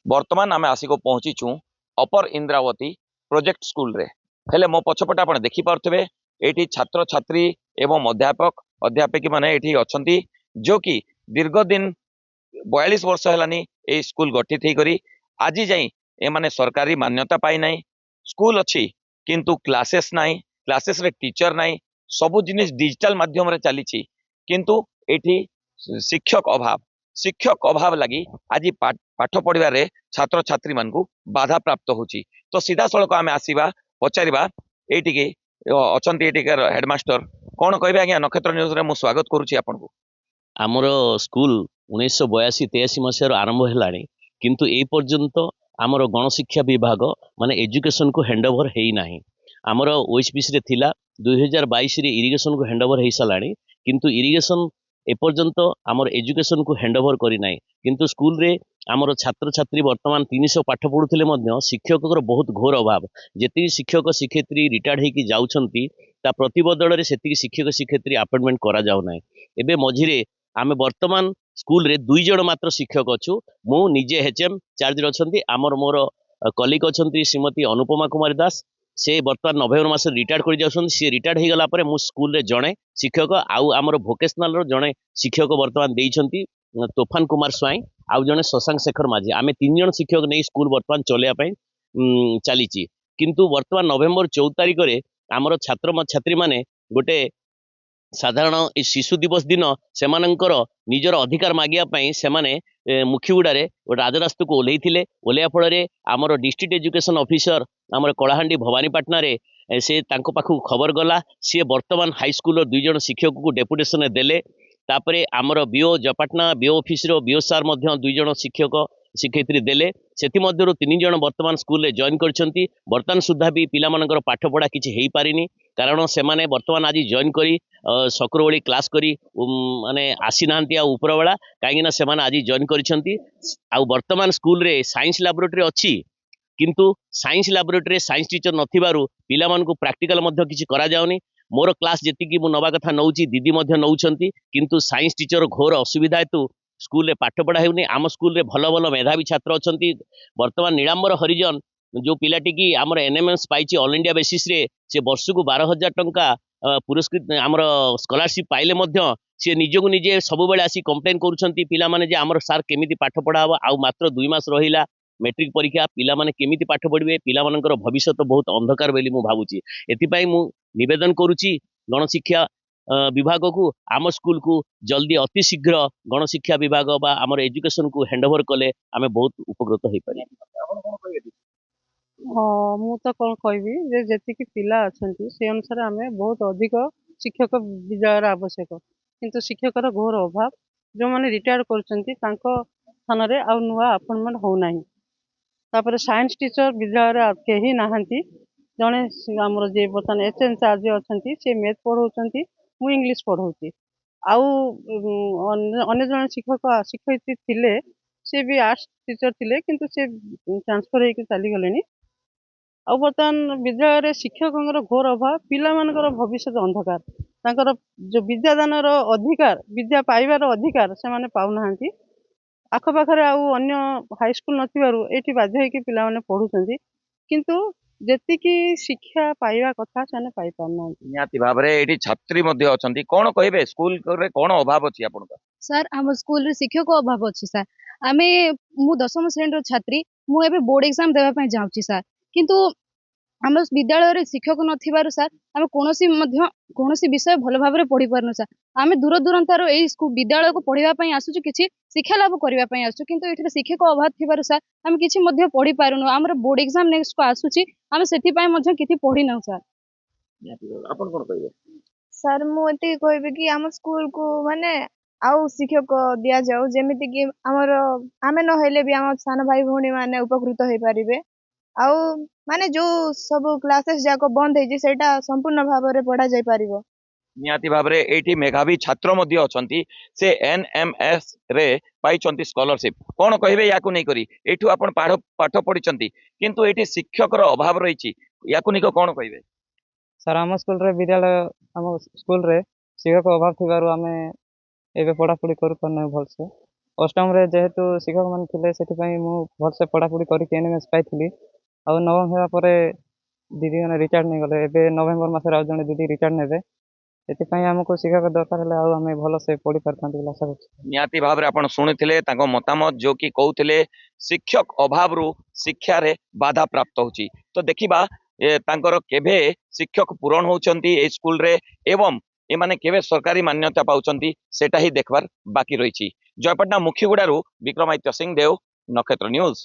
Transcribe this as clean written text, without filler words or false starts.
बर्तमान आम आसिक पहुँचीचु अपर Indravati project school रे। हेले मो पछपटे आप देखिपे ये छात्र छात्री एवं अध्यापक अध्यापिका माने ये अच्छा जो कि दीर्घ दिन 42 वर्ष है ये स्कूल गठित होकर आज जाई एमाने सरकारी मान्यता पाई ना। स्कूल अच्छी किंतु क्लासेस नाई, क्लासेस रे टीचर नाई, सबु जिनिस डिजिटल माध्यम रे चली किंतु एठी शिक्षक अभाव लगी आज पाठ पढ़ारे छात्र छात्री मान बाधा प्राप्त होची। तो सीधा सड़क आम आसवा पचारा ये अच्छा हेडमास्टर कौन कहे आज्ञा नक्षत्र न्यूज रे मु स्वागत करुच्ची आपन को। आमर स्कूल 1982-83 मसीह आरंभ है किंतु ए पर्यंत आमर गणशिक्षा विभाग माने एजुकेशन को हैंड ओवर है ना। आमर ओएसपीसी रे थिला 2022 रे इरिगेशन को हैंड ओवर हो सारा किंतु इरिगेशन एपर्यंत आमर एजुकेशन को हैंड ओवर करना। किंतु स्कूल रे आमर छात्र छात्री वर्तमान 300 पाठ पढ़ुले शिक्षक बहुत घोर अभाव। जी शिक्षक शिक्षयित्री रिटायर्ड होकर जाउछंती ता प्रतिबदल रे सेतिकी शिक्षक शिक्षयित्री अपॉइंटमेंट करा जाउ नै। एबे मझिरे आमे वर्तमान स्कूल रे 2 जण मात्र शिक्षक अच्छु। मु निजे एचएम चार्ज रे अछंती। आमर मोर कलिग अछंती श्रीमती अनुपमा कुमारी दास, से वर्तमान नवेम्बर मास रिटायर्ड कर जाउछंती। से रिटायर्ड हो गला परे मु स्कूल रे जणे शिक्षक आउ आमर भोकेशनल रो जणे शिक्षक वर्तमान देइछंती तोफान कुमार स्वाई आउ जणे शशांक शेखर माझी। आमे 3 जण शिक्षक नै स्कूल वर्तमान चलेया पई चलीची। किंतु वर्तमान नवेम्बर 14 तारिख रे आमर छात्र छात्री माने गोटे साधारण शिशु दिवस दिन सेमानंकर निजर अधिकार मागिया पई सेमाने मुखीगुड़े राजरास्ता को ओल्लैथिले। ओल्लैया फल आमर डिस्ट्रिक्ट एजुकेशन ऑफिसर आमर कलाहांडी भवानीपाटना रे से तांको पाखु खबर गला। सी वर्तमान हाई स्कूल 2 जण शिक्षक को डेपुटेशन देले। तापरे आमर बीओ जपाटना बीओ ऑफिस रो बीओ सार मध्य 2 जण शिक्षक शिक्षयित्री देले। सेति मध्यरु 3 जण वर्तमान स्कूल रे जॉइन करछंती। वर्तमान सुधा भी पिला मानकर पाठ पढ़ा किछि हेई पारिनी कारण से माने वर्तमान आज जॉइन करी सक्रओली क्लास करी माने आसी नांती आ ऊपर बेला काहेकि से माने आज जॉइन करिसंती। आ वर्तमान स्कूल रे साइंस लैबोरेटरी अछि किंतु साइंस लैबोरेटरी साइंस टीचर नथिबारु पिला मानकु प्रैक्टिकल मध्य किछि करा जाउनी। मोर क्लास जेति कि मु नवा कथा नउची दीदी मध्य नउछंती किंतु साइंस टीचर घोर असुविधा हेतु स्कूल रे पाठ पढ़ा हेउनी। आम स्कूल रे भल भल मेधावी छात्र अछंती। वर्तमान नीलांबर हरिजन जो पिलाटी की आमर एनएमएस पाइछि ऑल इंडिया बेसिस रे से वर्ष को 12,000 टंका पुरस्कृत आमर स्कॉलरशिप पाइले मध्य से निजको निजे सब बेले आसी कंप्लेन करूछंती पिला माने जे आमर सार केमिति पाठ पढ़ा हबो आ मात्र 2 मास रहिला मैट्रिक परीक्षा पिला माने केमिति पाठ पढ़िबे पिला मानकर भविष्य बहुत अंधकार बेली मु भाबुची। एति पई मु निवेदन करूची गणशिक्षा विभाग को आम स्कूल को जल्दी अति शीघ्र गणशिक्षा विभाग बा आमर एजुकेशन को हैंडओवर कले आमे बहुत उपकृत होई पारे। हाँ मु तो कौन कहबी जे जेतिकी पिला अछंती से अनुसार आमे बहुत अधिक शिक्षक विद्यालय आवश्यक किंतु शिक्षकर घोर अभाव। जो माने रिटायर करछंती तांको स्थान रे आ नुआ अपॉइंटमेंट हो नाही। तापर साइंस टीचर विद्यालय केही नाहंती। जने हमर जे बतन एचएन चार्ज अछंती से मैथ पढ़ौछंती, मु इंग्लिश पढ़ौची। आउ अन्य जन शिक्षक शिक्षयित्री थिले से भी आर्ट्स टीचर थिले किंतु से ट्रांसफर होके चली गलेनी। आ बर्तमान विद्यालय शिक्षक घोर अभाव। पिला मानकर भविष्य अंधकार तांकर जो विद्यादान अधिकार विद्या पाइबार अधिकार से माने पाउ नाहंती। आखपाखरे आउ अन्य हाई स्कूल नथिबारु एठी बाध्य होइके पिला माने पढुचंती किंतु जेतिकी शिक्षा पाइबा कथा से पाई पारना। निहाती भाव रे एठी छात्री मध्ये अछंती कोन कहबे स्कूल रे कोन अभाव अछि आपन का। सर आम स्कूल रे शिक्षक अभाव अछि सर। आमे मु 10म श्रेणी रो छात्री मु एबे बोर्ड एग्जाम देबा पय जाउची सर किंतु आम विद्यालय रे शिक्षक नथिबारु सर आमे कोनोसी विषय भल भाबरे पढ़ी परनु सर। आमे दूर दूरांतर एई विद्यालय को पढ़िबा पय आसुचु किछि शिक्षा लाभ करबा पय आसुचु किंतु एठी शिक्षक अभाव थिबारु सर आमे किछि मध्ये पढ़ी पारुनु। हमर बोर्ड एग्जाम नेक्स्ट को आसुचि आमे सेति पय मध्ये किछि पढ़ी नउ सर। आपन कोन कहबे सर मु एति कहबे कि आम स्कूल को माने आउ शिक्षक दिया जाऊ जेमिति कि हमर आमे न होइले भी हम सान भाई भौणी माने उपकृत होई परिबे। आउ माने जो सब क्लासेस जाको बंद है सेटा संपूर्ण भाव रे पढ़ा जाय परिबो। निहाती भाव रे एठी मेधावी छात्र मध्ये अछंती से एनएमएस रे पाइचंती स्कॉलरशिप कोन कहबे याकु नै करी एठु आपण पाठ पढिचंती किंतु एठी शिक्षक रो अभाव रहिछि याकु निको कोन कहबे। सर आम स्कूल रे विद्यालय आम स्कूल रे शिक्षक अभाव थिबारु आमे एबे पढ़ापढ़ी करू पारना भलसे ଅଷ୍ଟମରେ ଯେହେତୁ ଶିକ୍ଷକମାନେ ଥିଲେ ସେଥିପାଇଁ ମୁଁ ଭଲସେ ପଢ଼ାପଢ଼ି କରିକି NMS ପାଇଥିଲି। ଆଉ ନବମ ହେବା ପରେ ଦିଦିମାନେ ରିଟାୟାର୍ଡ଼ ନେଇଗଲେ। ଏବେ ନଭେମ୍ବର ମାସରେ ଆଉ ଜଣେ ଦିଦି ରିଟାୟାର୍ଡ଼ ନେବେ। ସେଥିପାଇଁ ଆମକୁ ଶିକ୍ଷକ ଦରକାର ହେଲେ ଆଉ ଆମେ ଭଲସେ ପଢ଼ି ପାରିଥାନ୍ତୁ ବୋଲି ଆଶା କରୁଛୁ। ନିହାତି ଭାବରେ ଆପଣ ଶୁଣିଥିଲେ ତାଙ୍କ ମତାମତ ଯୋଉ କି କହୁଥିଲେ ଶିକ୍ଷକ ଅଭାବରୁ ଶିକ୍ଷାରେ ବାଧା ପ୍ରାପ୍ତ ହେଉଛି। ତ ଦେଖିବା ତାଙ୍କର କେବେ ଶିକ୍ଷକ ପୂରଣ ହଉଛନ୍ତି ଏଇ ସ୍କୁଲରେ ଏବଂ ଏମାନେ କେବେ ସରକାରୀ ମାନ୍ୟତା ପାଉଛନ୍ତି ସେଟା ହିଁ ଦେଖିବାର ବାକି ରହିଛି। ଜୟପାଟନା ମୁଖିଗୁଡାରୁ ବିକ୍ରମାଦିତ୍ୟ ସିଂହ ଦେଓ, ନକ୍ଷତ୍ର ନ୍ୟୁଜ।